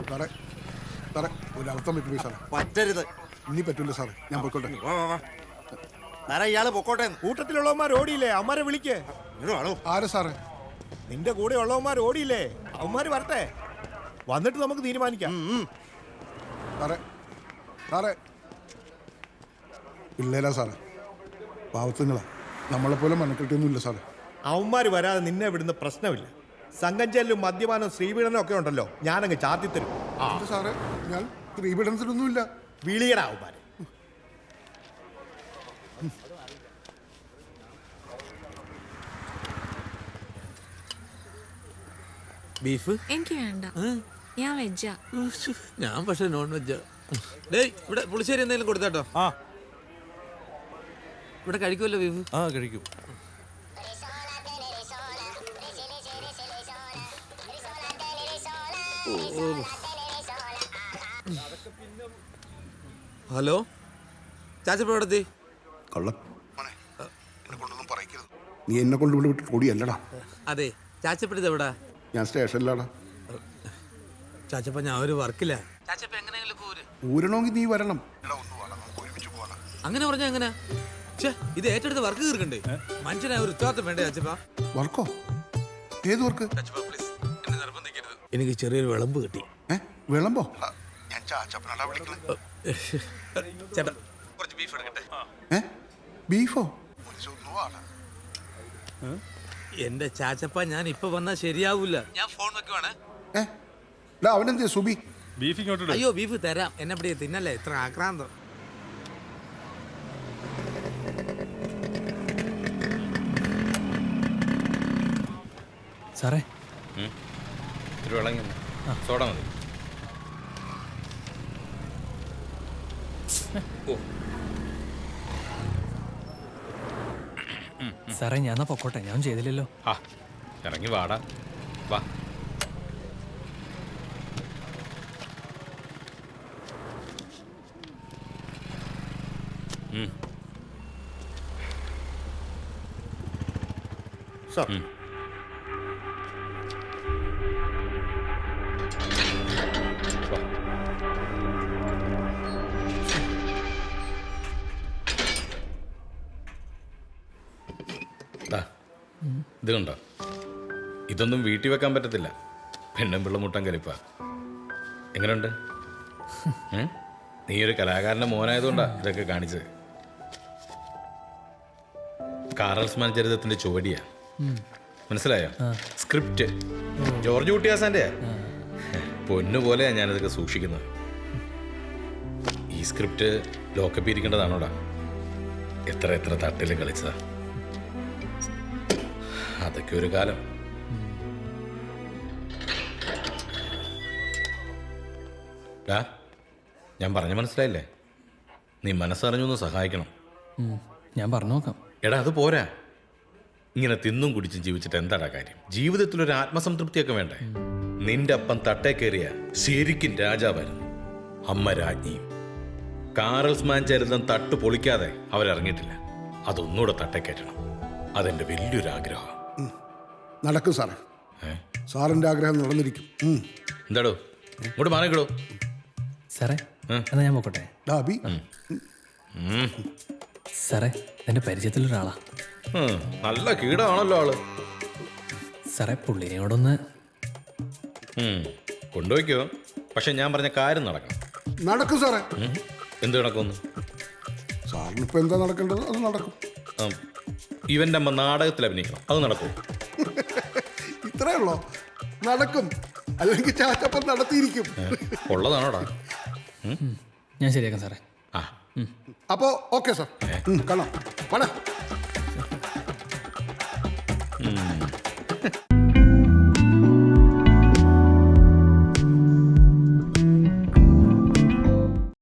സാറേ സാറേ ഒരു അർത്ഥം പറ്റില്ല സാറേ. പറ്റരുത്. ഇനി പറ്റൂല സാറേ, ഞാൻ പോയിക്കോട്ടെ. സാറേ ഇയാള് പൊക്കോട്ടെ. കൂട്ടത്തിലുള്ളവന്മാർ ഓടിയില്ലേ? അവന്മാരെ വിളിക്കേ. ആരാ സാറേ? നിന്റെ കൂടെ ഉള്ളവന്മാർ ഓടിയില്ലേ? അവന്മാര് വരട്ടെ, വന്നിട്ട് നമുക്ക് തീരുമാനിക്കാം. സാറേ സാറേ പിള്ളേരാ സാറേ, പാവത്തുങ്ങളാ, നമ്മളെപ്പോലെ മനക്കെട്ടിയൊന്നുമില്ല സാറേ. അവന്മാര് വരാതെ നിന്നെ വിടുന്ന പ്രശ്നമില്ല. സംഘം ചെല്ലും, മദ്യപാനം, സ്ത്രീപീഡനം ഒക്കെ ഉണ്ടല്ലോ, ഞാനങ്ങ് ചാത്തിത്തരും. ഇത് സാറേ, ഞാൻ സ്ത്രീപീഡനത്തിലൊന്നുമില്ല. വിളിയടാ അവന്മാര്. ബീഫ് എനിക്ക് വേണ്ട, ഞാൻ വെജാ. ഞാൻ പക്ഷെ നോൺ വെജാ. ഡേയ് ഇവിടെ പുളിശ്ശേരി എന്തെങ്കിലും കൊടുത്താട്ടോ. ആ ഇവിടെ കഴിക്കുമല്ലോ ബീഫ്? ആ കഴിക്കും. ഹലോ ചാച്ചപ്പോ എവിടെ എത്തി? കള്ളം എന്നെ കൊണ്ടൊന്നും പറയിക്കരുത്. നീ എന്നെ കൊണ്ട് ഇവിടെ വിട്ട് ഓടിയല്ലടാ. അതെ, ചാച്ചപ്പഴത് എവിടാ? ഞാൻ സ്റ്റേഷനിലാടാ. ചാച്ചപ്പ ഞാൻ ഒരു വർക്കില്ല. ചാച്ചപ്പ എങ്ങനെയെങ്കിലും ഊരണമെങ്കിൽ നീ വരണം. അങ്ങനെ പറഞ്ഞാ എങ്ങനെ? ഇത് ഏറ്റെടുത്ത് വർക്ക് തീർക്കണ്ടേ? മനുഷ്യനായ ഒരു ഉത്തരവാദിത്തം വേണ്ടേ ചാച്ചപ്പ? വർക്കോ? ഏത് വർക്ക്? എനിക്ക് ചെറിയൊരു വിളമ്പ് കിട്ടി. വിളമ്പോ? ചേട്ടാ കുറച്ച് ബീഫ് എടുക്കട്ടെ. ബീഫോ? എന്റെ ചാച്ചപ്പ ഞാൻ ഇപ്പൊ വന്നാ ശരിയാവൂല. ഞാൻ ഫോൺ വെക്കുവാണ്. അവനെന്ത് സുബി? ബീഫ് ഇങ്ങോട്ട്. അയ്യോ ബീഫ് തരാം, എന്നെ പിടിയെ തിന്നല്ലേ ഇത്ര ആക്രാന്തം. സാറേ ഒരു വിളങ്ങി സോഡ മതി. സാറേ ഞാൻ എന്നാ പൊക്കോട്ടെ, ഞാൻ ചെയ്തില്ലല്ലോ. ആ ഇറങ്ങി വാടാ, വാ. സാർ ഇത് കണ്ടോ? ഇതൊന്നും വീട്ടിൽ വെക്കാൻ പറ്റത്തില്ല. പെണ്ണും പിള്ള മുട്ടൻ കലിപ്പ. എങ്ങനെയുണ്ട്? നീ ഒരു കലാകാരൻ്റെ മോനായതുകൊണ്ടാ ഇതൊക്കെ കാണിച്ചത്. കാറൽസ്മാൻ ചരിത്രത്തിന്റെ ചുവടിയാ, മനസ്സിലായോ? സ്ക്രിപ്റ്റ് ജോർജ് കുട്ടിയാസാന്റെ പൊന്നുപോലെയാ ഞാനിതൊക്കെ സൂക്ഷിക്കുന്നത്. ഈ സ്ക്രിപ്റ്റ് ലോക്കപ്പ് ഇരിക്കേണ്ടതാണോടാ? എത്ര എത്ര തട്ടിലും കളിച്ചതാ. അതൊക്കെ ഒരു കാലം. ഞാൻ പറഞ്ഞ മനസ്സിലായില്ലേ? നീ മനസ്സറിഞ്ഞു ഒന്ന് സഹായിക്കണം. ഞാൻ പറഞ്ഞു നോക്കാം. എടാ അത് പോരാ, ഇങ്ങനെ തിന്നും കുടിച്ചും ജീവിച്ചിട്ട് എന്താടാ കാര്യം? ജീവിതത്തിലൊരു ആത്മസംതൃപ്തിയൊക്കെ വേണ്ടേ? നിന്റെ അപ്പം തട്ടേ കയറിയ ശരിക്കും രാജാവായിരുന്നു, അമ്മ രാജ്ഞിയും. കാറൽസ്മാൻ ചരിതം തട്ട് പൊളിക്കാതെ അവരിറങ്ങിയിട്ടില്ല. അതൊന്നുകൂടെ തട്ടേ കയറ്റണം. അതെന്റെ വലിയൊരു ആഗ്രഹം. നടക്കും സാറേ, സാറിന്റെ ആഗ്രഹം നടന്നിരിക്കും. എന്താടോ ഇങ്ങോട്ട് മാറിക്കടോ. സാറേ എന്നാ ഞാൻ പോക്കോട്ടെ. ഡാബി സാറേ എൻ്റെ പരിചയത്തിലൊരാളാ. നല്ല കീടാണല്ലോ ആള്. സാറേ പുള്ളിനെയോടൊന്ന് കൊണ്ടുപോയിക്കോ. പക്ഷെ ഞാൻ പറഞ്ഞ കാര്യം നടക്കണം. നടക്കും സാറേ. എന്ത് നടക്കുമെന്ന്? സാറിനിപ്പോ എന്താ നടക്കേണ്ടത് അത് നടക്കും. ഇവന്റെ അമ്മ നാടകത്തിൽ അഭിനയിക്കണം, അത് നടക്കും. ഇത്രേ ഉള്ളോ? നടക്കും, അല്ലെങ്കിൽ ചാച്ചപ്പം നടത്തിയിരിക്കും. ഉള്ളതാണോടാ? ഞാൻ ശരിയാക്കാം സാറേ. ആ അപ്പോ ഓക്കെ സാർ, കാണാം.